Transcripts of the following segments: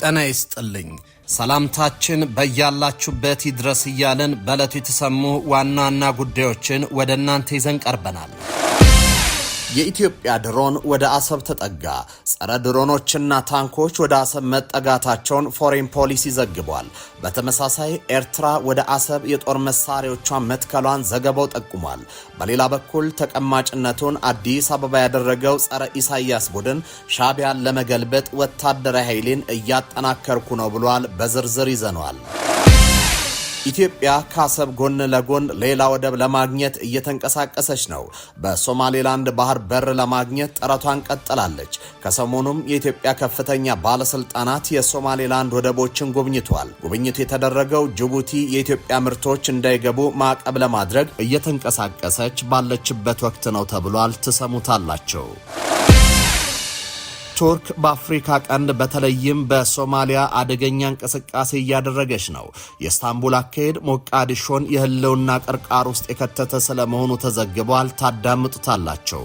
ጤና ይስጥልኝ። ሰላምታችን በያላችሁበት ይድረስ እያለን በዕለቱ የተሰሙ ዋና ዋና ጉዳዮችን ወደ እናንተ ይዘን ቀርበናል። የኢትዮጵያ ድሮን ወደ አሰብ ተጠጋ። ጸረ ድሮኖችና ታንኮች ወደ አሰብ መጠጋታቸውን ፎሬን ፖሊሲ ዘግቧል። በተመሳሳይ ኤርትራ ወደ አሰብ የጦር መሳሪያዎቿን መትከሏን ዘገባው ጠቁሟል። በሌላ በኩል ተቀማጭነቱን አዲስ አበባ ያደረገው ጸረ ኢሳያስ ቡድን ሻዕቢያን ለመገልበጥ ወታደራዊ ኃይልን እያጠናከርኩ ነው ብሏል። በዝርዝር ይዘነዋል። ኢትዮጵያ ከአሰብ ጎን ለጎን ሌላ ወደብ ለማግኘት እየተንቀሳቀሰች ነው። በሶማሌላንድ ባህር በር ለማግኘት ጥረቷን ቀጥላለች። ከሰሞኑም የኢትዮጵያ ከፍተኛ ባለስልጣናት የሶማሌላንድ ወደቦችን ጎብኝቷል። ጉብኝቱ የተደረገው ጅቡቲ የኢትዮጵያ ምርቶች እንዳይገቡ ማዕቀብ ለማድረግ እየተንቀሳቀሰች ባለችበት ወቅት ነው ተብሏል። ትሰሙታላቸው። ቱርክ በአፍሪካ ቀንድ በተለይም በሶማሊያ አደገኛ እንቅስቃሴ እያደረገች ነው። የኢስታንቡል አካሄድ ሞቃዲሾን የህልውና ቅርቃር ውስጥ የከተተ ስለመሆኑ ተዘግቧል። ታዳምጡታላቸው።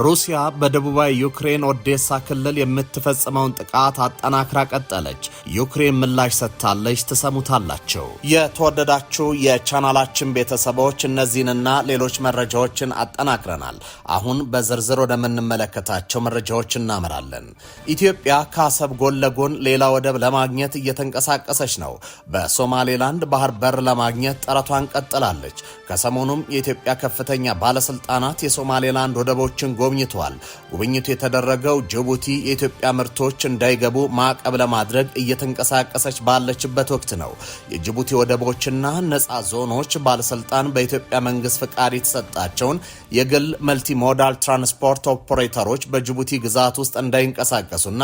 ሩሲያ በደቡባዊ ዩክሬን ኦዴሳ ክልል የምትፈጽመውን ጥቃት አጠናክራ ቀጠለች። ዩክሬን ምላሽ ሰጥታለች። ትሰሙታላቸው። የተወደዳችሁ የቻናላችን ቤተሰቦች እነዚህንና ሌሎች መረጃዎችን አጠናክረናል። አሁን በዝርዝር ወደምንመለከታቸው መረጃዎች እናመራለን። ኢትዮጵያ ከአሰብ ጎን ለጎን ሌላ ወደብ ለማግኘት እየተንቀሳቀሰች ነው። በሶማሌላንድ ባህር በር ለማግኘት ጥረቷን ቀጥላለች። ከሰሞኑም የኢትዮጵያ ከፍተኛ ባለስልጣናት የሶማሌላንድ ወደቦችን ጎብኝተዋል። ጉብኝቱ የተደረገው ጅቡቲ የኢትዮጵያ ምርቶች እንዳይገቡ ማዕቀብ ለማድረግ እየተንቀሳቀሰች ባለችበት ወቅት ነው። የጅቡቲ ወደቦችና ነፃ ዞኖች ባለስልጣን በኢትዮጵያ መንግስት ፍቃድ የተሰጣቸውን የግል መልቲሞዳል ትራንስፖርት ኦፕሬተሮች በጅቡቲ ግዛት ውስጥ እንዳይንቀሳቀሱና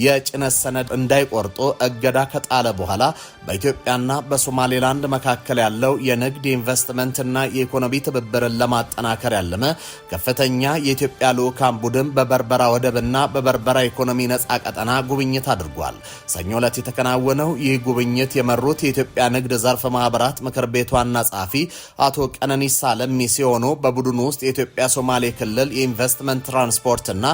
የጭነት ሰነድ እንዳይቆርጡ እገዳ ከጣለ በኋላ በኢትዮጵያና በሶማሌላንድ መካከል ያለው የንግድ የኢንቨስትመንትና የኢኮኖሚ ትብብርን ለማጠናከር ያለመ ከፍተኛ የኢትዮጵያ ልዑካን ቡድን በበርበራ ወደብና በበርበራ ኢኮኖሚ ነጻ ቀጠና ጉብኝት አድርጓል። ሰኞ ዕለት የተከናወነው ይህ ጉብኝት የመሩት የኢትዮጵያ ንግድ ዘርፍ ማህበራት ምክር ቤት ዋና ጸሐፊ አቶ ቀነኒሳ ለሚ ሲሆኑ በቡድኑ ውስጥ የኢትዮጵያ ሶማሌ ክልል የኢንቨስትመንት ትራንስፖርትና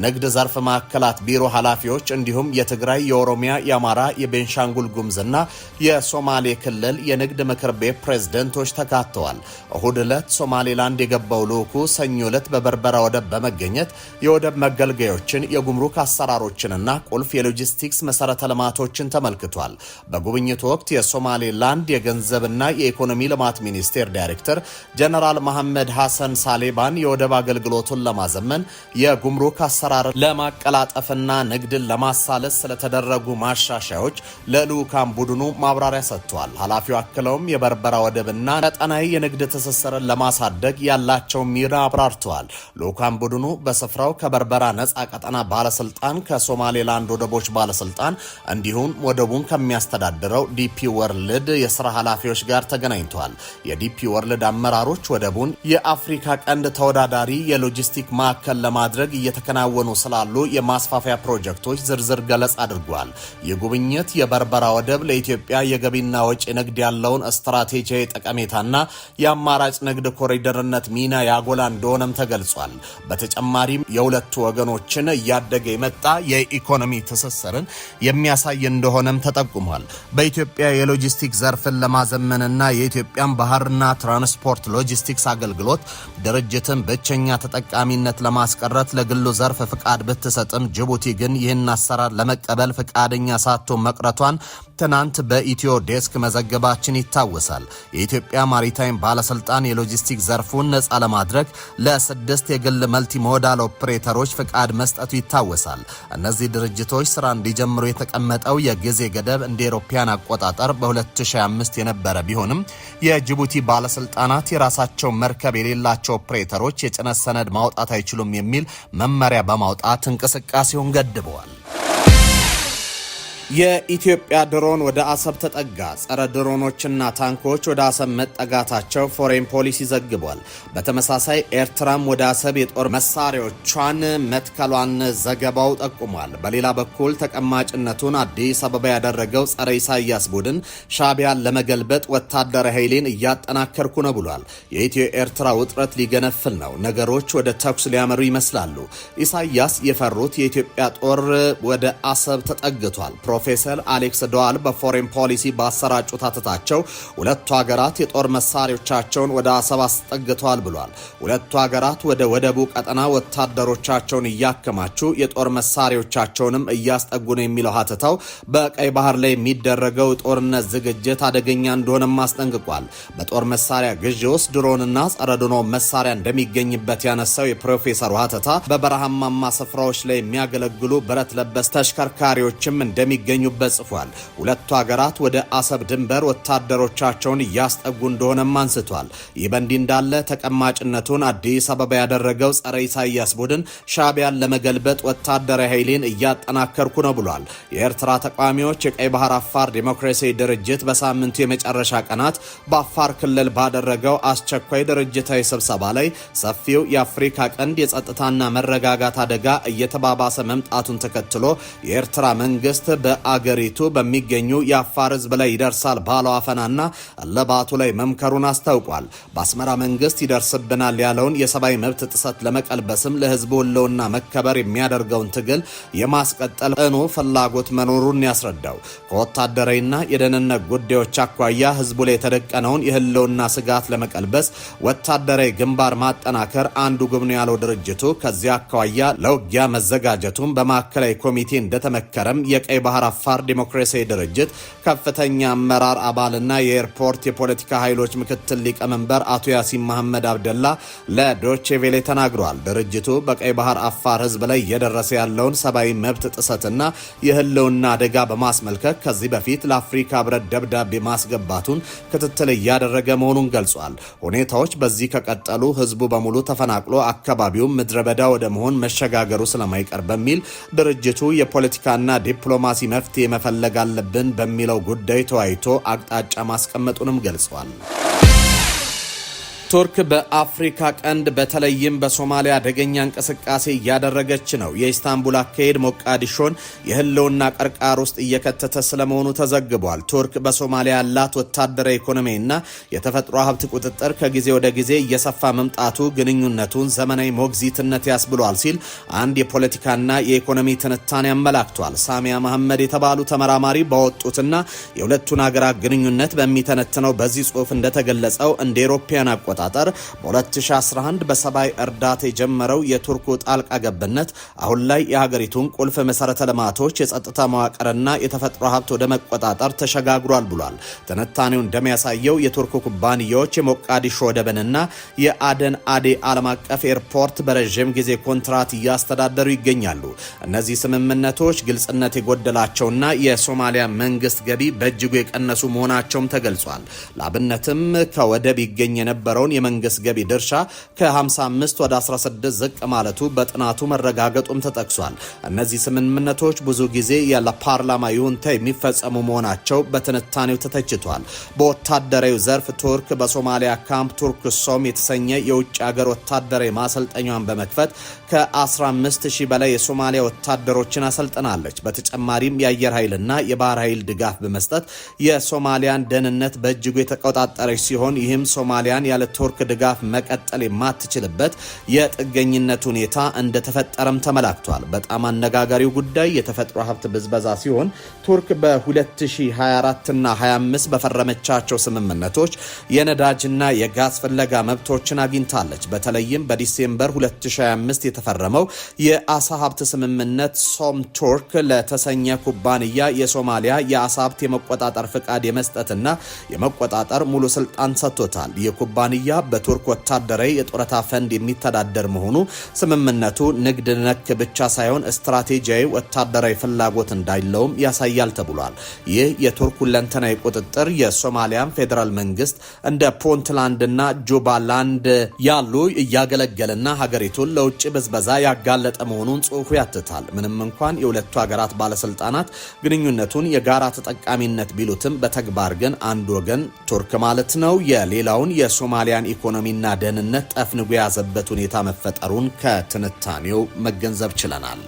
ንግድ ዘርፍ ማዕከላት ቢሮ ኃላፊዎች እንዲሁም የትግራይ፣ የኦሮሚያ፣ የአማራ፣ የቤንሻንጉል ጉሙዝና የሶማሌ ክልል የንግድ ምክር ቤት ፕሬዝደንቶች ተካተዋል። እሁድ ዕለት ሶማሌላንድ የገባው ልዑኩ ሰኞ ዕለት በበርበራ ወደብ በመገኘት የወደብ መገልገያዎችን፣ የጉምሩክ አሰራሮችንና ቁልፍ የሎጂስቲክስ መሰረተ ልማቶችን ተመልክቷል። በጉብኝቱ ወቅት የሶማሌላንድ የገንዘብና የኢኮኖሚ ልማት ሚኒስቴር ዳይሬክተር ጀነራል መሐመድ ሐሰን ሳሌባን የወደብ አገልግሎቱን ለማዘመን የጉምሩክ አሰራር ለማቀላጠፍና ንግድን ለማሳለስ ስለተደረጉ ማሻሻያዎች ለልዑካን ቡድኑ ማብራሪያ ሰጥቷል። ኃላፊው አክለውም የበርበራ ወደብና ቀጠናዊ የንግድ ትስስርን ለማሳደግ ያላቸውን ሚና አብራርተዋል። ልዑካን ቡድኑ በስፍራው ከበርበራ ነጻ ቀጠና ባለስልጣን፣ ከሶማሌላንድ ወደቦች ባለስልጣን እንዲሁም ወደቡን ከሚያስተዳድረው ዲፒ ወርልድ የሥራ ኃላፊዎች ጋር ተገናኝተዋል። የዲፒ ወርልድ አመራሮች ወደቡን የአፍሪካ ቀንድ ተወዳዳሪ የሎጂስቲክ ማዕከል ለማድረግ እየተከናወኑ ስላሉ የማስፋፊያ ፕሮጀክቶች ዝርዝር ገለጻ አድርጓል። የጉብኝት የበርበራ ወደብ ለኢትዮጵያ የገቢና ወጪ ንግድ ያለውን ስትራቴጂያዊ ጠቀሜታና የአማራጭ ንግድ ኮሪደርነት ሚና ያጎላ እንደሆነም ተገልጿል። በተጨማሪም የሁለቱ ወገኖችን እያደገ የመጣ የኢኮኖሚ ትስስርን የሚያሳይ እንደሆነም ተጠቁሟል። በኢትዮጵያ የሎጂስቲክ ዘርፍን ለማዘመንና የኢትዮጵያን ባህርና ትራንስፖርት ሎጂስቲክስ አገልግሎት ድርጅትን ብቸኛ ተጠቃሚነት ለማስቀረት ለግሉ ዘርፍ ፍቃድ ብትሰጥም ጅቡቲ ግን ይህን አሰራር ለመቀበል ፍቃደኛ ሳትሆን መቅረቷን ትናንት በኢትዮ ዴስክ መዘገባችን ይታወሳል። የኢትዮጵያ ማሪታይም ባለስልጣን የሎጂስቲክ ዘርፉን ነጻ ለማድረግ ለ6 የግል መልቲሞዳል ኦፕሬተሮች ፍቃድ መስጠቱ ይታወሳል። እነዚህ ድርጅቶች ስራ እንዲጀምሩ የተቀመጠው የጊዜ ገደብ እንደ አውሮፓውያን አቆጣጠር በ2005 የነበረ ቢሆንም የጅቡቲ ባለስልጣናት የራሳቸው መርከብ የሌላቸው ኦፕሬተሮች የጭነት ሰነድ ማውጣት አይችሉም የሚል መመሪያ በማውጣት እንቅስቃሴውን ገድበዋል። የኢትዮጵያ ድሮን ወደ አሰብ ተጠጋ። ጸረ ድሮኖችና ታንኮች ወደ አሰብ መጠጋታቸው ፎሬን ፖሊሲ ዘግቧል። በተመሳሳይ ኤርትራም ወደ አሰብ የጦር መሳሪያዎቿን መትከሏን ዘገባው ጠቁሟል። በሌላ በኩል ተቀማጭነቱን አዲስ አበባ ያደረገው ጸረ ኢሳያስ ቡድን ሻዕቢያን ለመገልበጥ ወታደራዊ ኃይሌን እያጠናከርኩ ነው ብሏል። የኢትዮ ኤርትራ ውጥረት ሊገነፍል ነው። ነገሮች ወደ ተኩስ ሊያመሩ ይመስላሉ። ኢሳያስ የፈሩት የኢትዮጵያ ጦር ወደ አሰብ ተጠግቷል። ፕሮፌሰር አሌክስ ዶዋል በፎሬን ፖሊሲ ባሰራጩት አተታቸው ሁለቱ ሀገራት የጦር መሳሪያዎቻቸውን ወደ አሰብ አስጠግተዋል ብሏል። ሁለቱ ሀገራት ወደ ወደቡ ቀጠና ወታደሮቻቸውን እያከማቹ የጦር መሳሪያዎቻቸውንም እያስጠጉ ነው የሚለው አተታው በቀይ ባህር ላይ የሚደረገው ጦርነት ዝግጅት አደገኛ እንደሆነም አስጠንቅቋል። በጦር መሳሪያ ግዢ ውስጥ ድሮንና ጸረ ድሮን መሳሪያ እንደሚገኝበት ያነሳው የፕሮፌሰሩ አተታ በበረሃማማ ስፍራዎች ላይ የሚያገለግሉ ብረት ለበስ ተሽከርካሪዎችም እንደሚገኙበት ጽፏል። ሁለቱ ሀገራት ወደ አሰብ ድንበር ወታደሮቻቸውን እያስጠጉ እንደሆነም አንስቷል። ይህ በእንዲህ እንዳለ ተቀማጭነቱን አዲስ አበባ ያደረገው ጸረ ኢሳያስ ቡድን ሻዕቢያን ለመገልበጥ ወታደራዊ ኃይሌን እያጠናከርኩ ነው ብሏል። የኤርትራ ተቃዋሚዎች የቀይ ባህር አፋር ዴሞክራሲያዊ ድርጅት በሳምንቱ የመጨረሻ ቀናት በአፋር ክልል ባደረገው አስቸኳይ ድርጅታዊ ስብሰባ ላይ ሰፊው የአፍሪካ ቀንድ የጸጥታና መረጋጋት አደጋ እየተባባሰ መምጣቱን ተከትሎ የኤርትራ መንግስት በአገሪቱ በሚገኙ የአፋር ህዝብ ላይ ይደርሳል ባለው አፈናና እልባቱ ላይ መምከሩን አስታውቋል። በአስመራ መንግስት ይደርስብናል ያለውን የሰብአዊ መብት ጥሰት ለመቀልበስም ለህዝቡ ህልውና መከበር የሚያደርገውን ትግል የማስቀጠል ጽኑ ፍላጎት መኖሩን ያስረዳው ከወታደራዊና የደህንነት ጉዳዮች አኳያ ህዝቡ ላይ የተደቀነውን የህልውና ስጋት ለመቀልበስ ወታደራዊ ግንባር ማጠናከር አንዱ ግብ ነው ያለው ድርጅቱ ከዚያ አኳያ ለውጊያ መዘጋጀቱን በማዕከላዊ ኮሚቴ እንደተመከረም የቀይ ባህር አፋር ዴሞክራሲያዊ ድርጅት ከፍተኛ አመራር አባልና የኤርፖርት የፖለቲካ ኃይሎች ምክትል ሊቀመንበር አቶ ያሲን መሐመድ አብደላ ለዶቼ ቬሌ ተናግረዋል። ድርጅቱ በቀይ ባህር አፋር ህዝብ ላይ እየደረሰ ያለውን ሰብአዊ መብት ጥሰትና የህልውና አደጋ በማስመልከት ከዚህ በፊት ለአፍሪካ ህብረት ደብዳቤ ማስገባቱን ክትትል እያደረገ መሆኑን ገልጿል። ሁኔታዎች በዚህ ከቀጠሉ ህዝቡ በሙሉ ተፈናቅሎ አካባቢውን ምድረ በዳ ወደ መሆን መሸጋገሩ ስለማይቀር በሚል ድርጅቱ የፖለቲካና ዲፕሎማሲ መፍትሄ መፈለግ አለብን በሚለው ጉዳይ ተወያይቶ አቅጣጫ ማስቀመጡንም ገልጿል። ቱርክ በአፍሪካ ቀንድ በተለይም በሶማሊያ አደገኛ እንቅስቃሴ እያደረገች ነው። የኢስታንቡል አካሄድ ሞቃዲሾን የህልውና ቀርቃር ውስጥ እየከተተ ስለመሆኑ ተዘግቧል። ቱርክ በሶማሊያ ያላት ወታደራዊ ኢኮኖሚና የተፈጥሮ ሀብት ቁጥጥር ከጊዜ ወደ ጊዜ እየሰፋ መምጣቱ ግንኙነቱን ዘመናዊ ሞግዚትነት ያስብሏል ሲል አንድ የፖለቲካና የኢኮኖሚ ትንታኔ አመላክቷል። ሳሚያ መሐመድ የተባሉ ተመራማሪ ባወጡትና የሁለቱን ሀገራት ግንኙነት በሚተነትነው በዚህ ጽሑፍ እንደተገለጸው እንደ አውሮፓውያን አቆጣጠር በ2011 በሰብአዊ እርዳታ የጀመረው የቱርኩ ጣልቃ ገብነት አሁን ላይ የሀገሪቱን ቁልፍ መሰረተ ልማቶች፣ የጸጥታ መዋቅርና የተፈጥሮ ሀብት ወደ መቆጣጠር ተሸጋግሯል ብሏል። ትንታኔው እንደሚያሳየው የቱርክ ኩባንያዎች የሞቃዲሾ ወደብንና የአደን አዴ ዓለም አቀፍ ኤርፖርት በረዥም ጊዜ ኮንትራት እያስተዳደሩ ይገኛሉ። እነዚህ ስምምነቶች ግልጽነት የጎደላቸውና የሶማሊያ መንግስት ገቢ በእጅጉ የቀነሱ መሆናቸውም ተገልጿል። ለአብነትም ከወደብ ይገኝ የነበረው የመንግስት ገቢ ድርሻ ከ55 ወደ 16 ዝቅ ማለቱ በጥናቱ መረጋገጡም ተጠቅሷል። እነዚህ ስምምነቶች ብዙ ጊዜ ያለ ፓርላማ ይሁንታ የሚፈጸሙ መሆናቸው በትንታኔው ተተችቷል። በወታደራዊ ዘርፍ ቱርክ በሶማሊያ ካምፕ ቱርክ ሶም የተሰኘ የውጭ ሀገር ወታደራዊ ማሰልጠኛዋን በመክፈት ከ15000 በላይ የሶማሊያ ወታደሮችን አሰልጥናለች። በተጨማሪም የአየር ኃይልና የባህር ኃይል ድጋፍ በመስጠት የሶማሊያን ደህንነት በእጅጉ የተቆጣጠረች ሲሆን ይህም ሶማሊያን ያለ ቱርክ ድጋፍ መቀጠል የማትችልበት የጥገኝነት ሁኔታ እንደተፈጠረም ተመላክቷል። በጣም አነጋጋሪው ጉዳይ የተፈጥሮ ሀብት ብዝበዛ ሲሆን ቱርክ በ2024 እና 25 በፈረመቻቸው ስምምነቶች የነዳጅና የጋዝ ፍለጋ መብቶችን አግኝታለች። በተለይም በዲሴምበር 2025 የተፈረመው የአሳ ሀብት ስምምነት ሶም ቱርክ ለተሰኘ ኩባንያ የሶማሊያ የአሳ ሀብት የመቆጣጠር ፍቃድ የመስጠትና የመቆጣጠር ሙሉ ስልጣን ሰጥቶታል። የኩባንያ በቱርክ ወታደራዊ የጡረታ ፈንድ የሚተዳደር መሆኑ ስምምነቱ ንግድ ነክ ብቻ ሳይሆን ስትራቴጂያዊ ወታደራዊ ፍላጎት እንዳይለውም ያሳያል ተብሏል። ይህ የቱርክ ሁለንተናዊ ቁጥጥር የሶማሊያን ፌዴራል መንግስት እንደ ፑንትላንድና ጁባላንድ ያሉ እያገለገለና ሀገሪቱን ለውጭ ብዝበዛ ያጋለጠ መሆኑን ጽሑፉ ያትታል። ምንም እንኳን የሁለቱ ሀገራት ባለስልጣናት ግንኙነቱን የጋራ ተጠቃሚነት ቢሉትም በተግባር ግን አንድ ወገን ቱርክ ማለት ነው የሌላውን የሶማሊያን ኢኮኖሚና ደህንነት ጠፍንጎ የያዘበት ሁኔታ መፈጠሩን ከትንታኔው መገንዘብ ችለናል።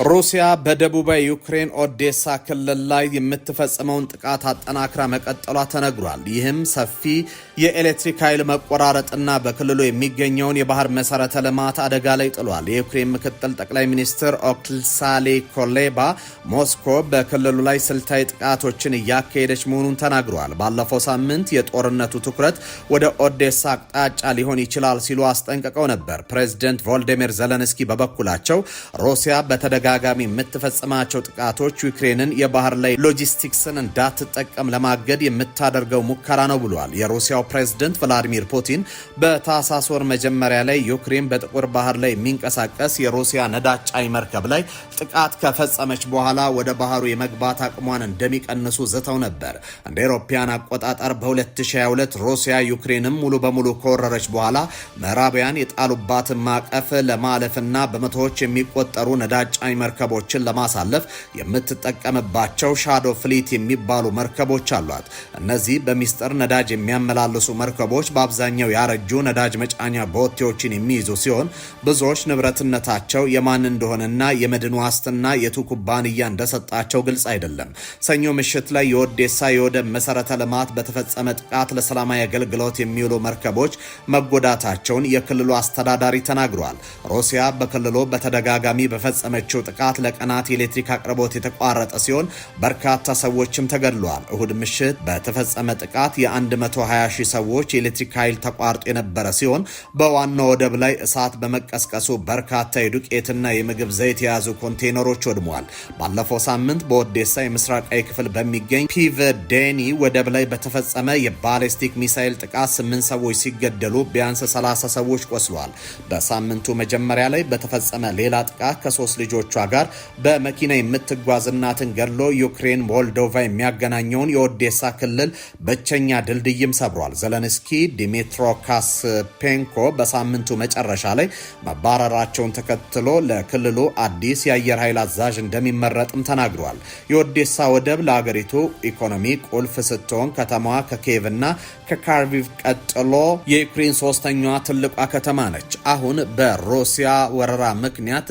ሩሲያ በደቡባዊ ዩክሬን ኦዴሳ ክልል ላይ የምትፈጽመውን ጥቃት አጠናክራ መቀጠሏ ተነግሯል። ይህም ሰፊ የኤሌክትሪክ ኃይል መቆራረጥና በክልሉ የሚገኘውን የባህር መሰረተ ልማት አደጋ ላይ ጥሏል። የዩክሬን ምክትል ጠቅላይ ሚኒስትር ኦክሳሌ ኮሌባ ሞስኮ በክልሉ ላይ ስልታዊ ጥቃቶችን እያካሄደች መሆኑን ተናግረዋል። ባለፈው ሳምንት የጦርነቱ ትኩረት ወደ ኦዴሳ አቅጣጫ ሊሆን ይችላል ሲሉ አስጠንቅቀው ነበር። ፕሬዚደንት ቮልዲሚር ዘለንስኪ በበኩላቸው ሩሲያ በተደጋጋሚ የምትፈጽማቸው ጥቃቶች ዩክሬንን የባህር ላይ ሎጂስቲክስን እንዳትጠቀም ለማገድ የምታደርገው ሙከራ ነው ብሏል። የሩሲያው ፕሬዝዳንት ቭላዲሚር ፑቲን በታህሳስ ወር መጀመሪያ ላይ ዩክሬን በጥቁር ባህር ላይ የሚንቀሳቀስ የሩሲያ ነዳጅ ጫኝ መርከብ ላይ ጥቃት ከፈጸመች በኋላ ወደ ባህሩ የመግባት አቅሟን እንደሚቀንሱ ዝተው ነበር። እንደ አውሮፓውያን አቆጣጠር በ2022 ሩሲያ ዩክሬንን ሙሉ በሙሉ ከወረረች በኋላ ምዕራባውያን የጣሉባትን ማዕቀፍ ለማለፍና በመቶዎች የሚቆጠሩ ነዳጅ ጫኝ መርከቦችን ለማሳለፍ የምትጠቀምባቸው ሻዶ ፍሊት የሚባሉ መርከቦች አሏት። እነዚህ በሚስጥር ነዳጅ የሚያመላልሱ መርከቦች በአብዛኛው ያረጁ ነዳጅ መጫኛ ቦቴዎችን የሚይዙ ሲሆን ብዙዎች ንብረትነታቸው የማን እንደሆነና የመድን ዋስትና የቱ ኩባንያ እንደሰጣቸው ግልጽ አይደለም። ሰኞ ምሽት ላይ የኦዴሳ የወደብ መሰረተ ልማት በተፈጸመ ጥቃት ለሰላማዊ አገልግሎት የሚውሉ መርከቦች መጎዳታቸውን የክልሉ አስተዳዳሪ ተናግረዋል። ሩሲያ በክልሉ በተደጋጋሚ በፈጸመችው ጥቃት ለቀናት የኤሌክትሪክ አቅርቦት የተቋረጠ ሲሆን በርካታ ሰዎችም ተገድለዋል። እሁድ ምሽት በተፈጸመ ጥቃት የ120 ሺህ ሰዎች የኤሌክትሪክ ኃይል ተቋርጦ የነበረ ሲሆን በዋናው ወደብ ላይ እሳት በመቀስቀሱ በርካታ የዱቄትና የምግብ ዘይት የያዙ ኮንቴይነሮች ወድመዋል። ባለፈው ሳምንት በኦዴሳ የምስራቃዊ ክፍል በሚገኝ ፒቨዴኒ ወደብ ላይ በተፈጸመ የባሊስቲክ ሚሳይል ጥቃት 8 ሰዎች ሲገደሉ ቢያንስ 30 ሰዎች ቆስለዋል። በሳምንቱ መጀመሪያ ላይ በተፈጸመ ሌላ ጥቃት ከ3 ልጆቿ ጋር በመኪና የምትጓዝ እናትን ገድሎ ዩክሬን ሞልዶቫ የሚያገናኘውን የኦዴሳ ክልል ብቸኛ ድልድይም ሰብሯል። ዘለንስኪ ዲሚትሮ ካስፔንኮ በሳምንቱ መጨረሻ ላይ መባረራቸውን ተከትሎ ለክልሉ አዲስ የአየር ኃይል አዛዥ እንደሚመረጥም ተናግረዋል። የኦዴሳ ወደብ ለአገሪቱ ኢኮኖሚ ቁልፍ ስትሆን ከተማዋ ከኪየቭና ከካርቪቭ ቀጥሎ የዩክሬን ሶስተኛዋ ትልቋ ከተማ ነች። አሁን በሩሲያ ወረራ ምክንያት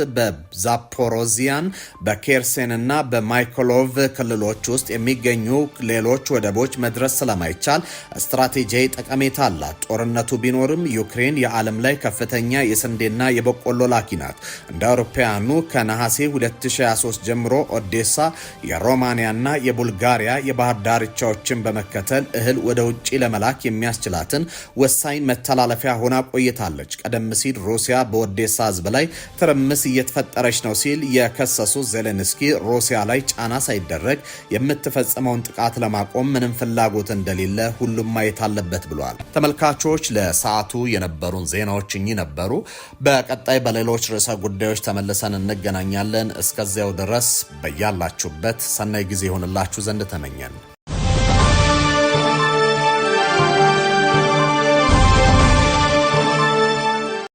በዛፖሮዚያን በኬርሴን እና በማይኮሎቭ ክልሎች ውስጥ የሚገኙ ሌሎች ወደቦች መድረስ ስለማይቻል ስትራቴጂያዊ ጠቀሜታ አላት። ጦርነቱ ቢኖርም ዩክሬን የዓለም ላይ ከፍተኛ የስንዴና የበቆሎ ላኪ ናት። እንደ አውሮፓውያኑ ከነሐሴ 2023 ጀምሮ ኦዴሳ የሮማኒያና የቡልጋሪያ የባህር ዳርቻዎችን በመከተል እህል ወደ ውጭ ለመላክ የሚያስችላትን ወሳኝ መተላለፊያ ሆና ቆይታለች። ቀደም ሲል ሩሲያ በኦዴሳ ሕዝብ ላይ ትርምስ እየተፈጠረች ነው ሲል የከሰሱ ዜሌንስኪ ሩሲያ ላይ ጫና ሳይደረግ የምትፈጽመውን ጥቃት ለማቆም ምንም ፍላጎት እንደሌለ ሁሉም ማየት አለበት ብሏል። ተመልካቾች ለሰዓቱ የነበሩን ዜናዎች እኚህ ነበሩ። በቀጣይ በሌሎች ርዕሰ ጉዳዮች ተመልሰን እንገናኛለን። እስከዚያው ድረስ በያላችሁበት ሰናይ ጊዜ ይሆንላችሁ ዘንድ ተመኘን።